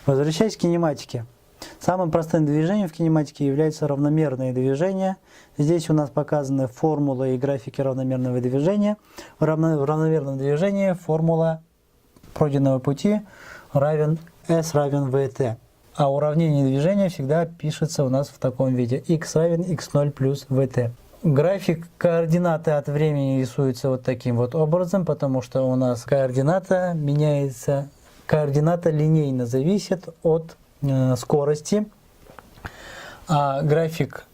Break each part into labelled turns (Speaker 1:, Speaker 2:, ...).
Speaker 1: Возвращаясь к кинематике. Самым простым движением в кинематике являются равномерные движения. Здесь у нас показаны формулы и графики равномерного движения. В равномерном движении формула пройденного пути равен S равен VT. А уравнение движения всегда пишется у нас в таком виде. X равен x0 плюс VT. График координаты от времени рисуется вот таким вот образом, потому что у нас координата меняется, координата линейно зависит от скорости, а график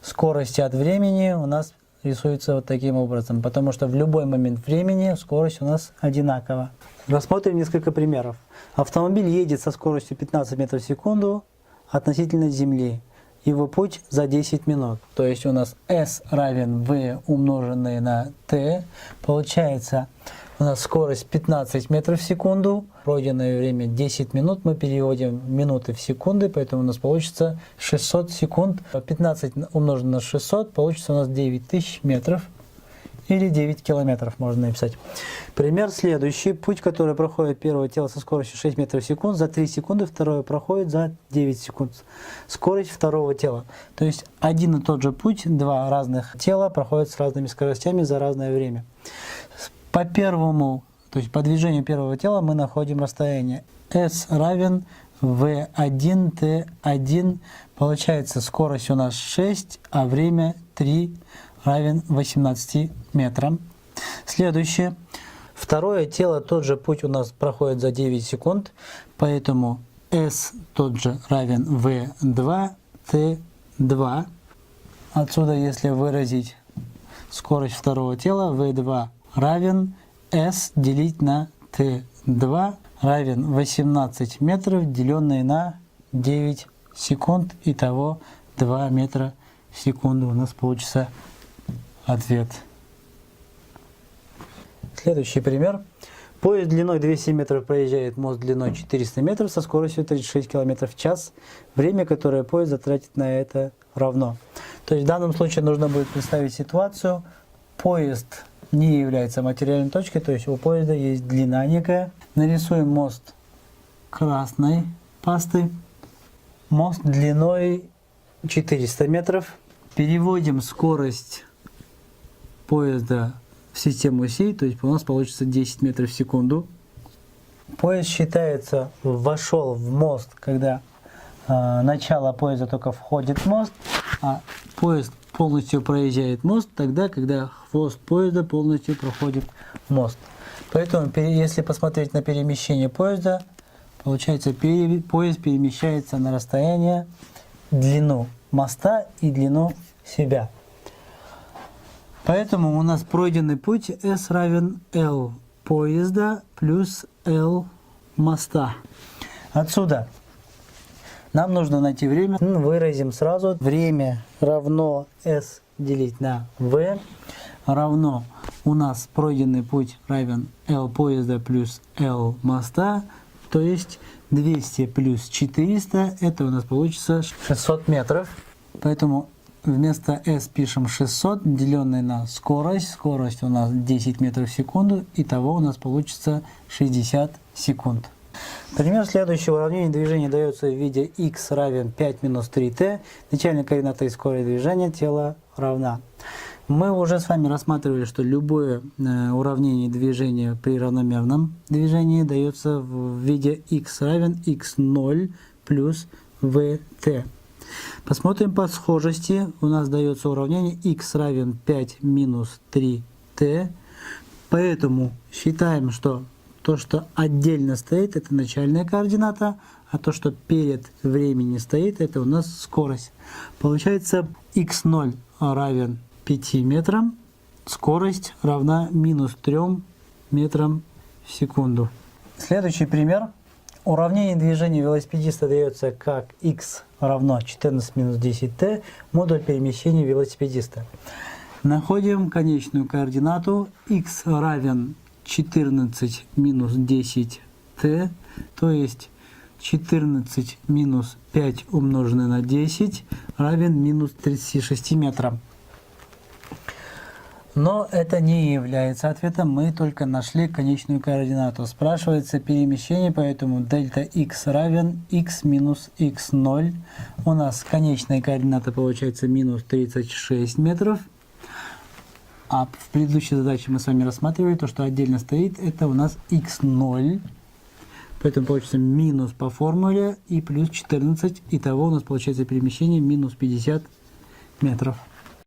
Speaker 1: скорости от времени у нас рисуется вот таким образом, потому что в любой момент времени скорость у нас одинакова. Рассмотрим несколько примеров. Автомобиль едет со скоростью 15 метров в секунду относительно Земли. Его путь за 10 минут. То есть у нас S равен V умноженное на T. Получается у нас скорость 15 метров в секунду. Пройденное время 10 минут. Мы переводим минуты в секунды, поэтому у нас получится 600 секунд. 15 умножить на 600 получится у нас 9000 метров. Или 9 километров можно написать. Пример следующий. Путь, который проходит первое тело со скоростью 6 метров в секунду, за 3 секунды, второе проходит за 9 секунд. Скорость второго тела. То есть один и тот же путь, два разных тела проходят с разными скоростями за разное время. По первому, то есть по движению первого тела мы находим расстояние. S равен V1, T1. Получается скорость у нас 6, а время 3 равен 18 метрам. Следующее. Второе тело, тот же путь у нас проходит за 9 секунд, поэтому S тот же равен V2, T2. Отсюда, если выразить скорость второго тела, V2 равен S делить на T2 равен 18 метров, деленное на 9 секунд. Итого 2 метра в секунду у нас получится ответ. Следующий пример. Поезд длиной 200 метров проезжает мост длиной 400 метров со скоростью 36 км в час. Время, которое поезд затратит на это, равно. То есть в данном случае нужно будет представить ситуацию. Поезд не является материальной точкой, то есть у поезда есть длина некая. Нарисуем мост красной пастой. Мост длиной 400 метров. Переводим скорость поезда в систему осей, то есть у нас получится 10 метров в секунду. Поезд считается, вошел в мост, когда начало поезда только входит в мост, а поезд полностью проезжает мост тогда, когда хвост поезда полностью проходит мост. Поэтому, если посмотреть на перемещение поезда, получается, поезд перемещается на расстояние, длину моста и длину себя. Поэтому у нас пройденный путь S равен L поезда плюс L моста. Отсюда нам нужно найти время. Выразим сразу. Время равно S делить на V равно у нас пройденный путь равен L поезда плюс L моста. То есть 200 плюс 400 это у нас получится 600 метров. Поэтому вместо S пишем 600, деленное на скорость. Скорость у нас 10 метров в секунду. Итого у нас получится 60 секунд. Пример следующего уравнения движения дается в виде x равен 5 минус 3t. Начальная координата и скорость движения тела равна. Мы уже с вами рассматривали, что любое уравнение движения при равномерном движении дается в виде x равен x0 плюс vt. Посмотрим по схожести. У нас дается уравнение x равен 5 минус 3t. Поэтому считаем, что то, что отдельно стоит, это начальная координата, а то, что перед временем стоит, это у нас скорость. Получается x0 равен 5 метрам, скорость равна минус 3 метрам в секунду. Следующий пример. Уравнение движения велосипедиста дается как x равно 14 минус 10t, модуль перемещения велосипедиста. Находим конечную координату x равен 14 минус 10t, то есть 14 минус 5 умноженное на 10 равен минус 36 метрам. Но это не является ответом, мы только нашли конечную координату. Спрашивается перемещение, поэтому дельта x равен x минус x0. У нас конечная координата получается минус 36 метров. А в предыдущей задаче мы с вами рассматривали то, что отдельно стоит, это у нас x0. Поэтому получится минус по формуле и плюс 14. Итого у нас получается перемещение минус 50 метров.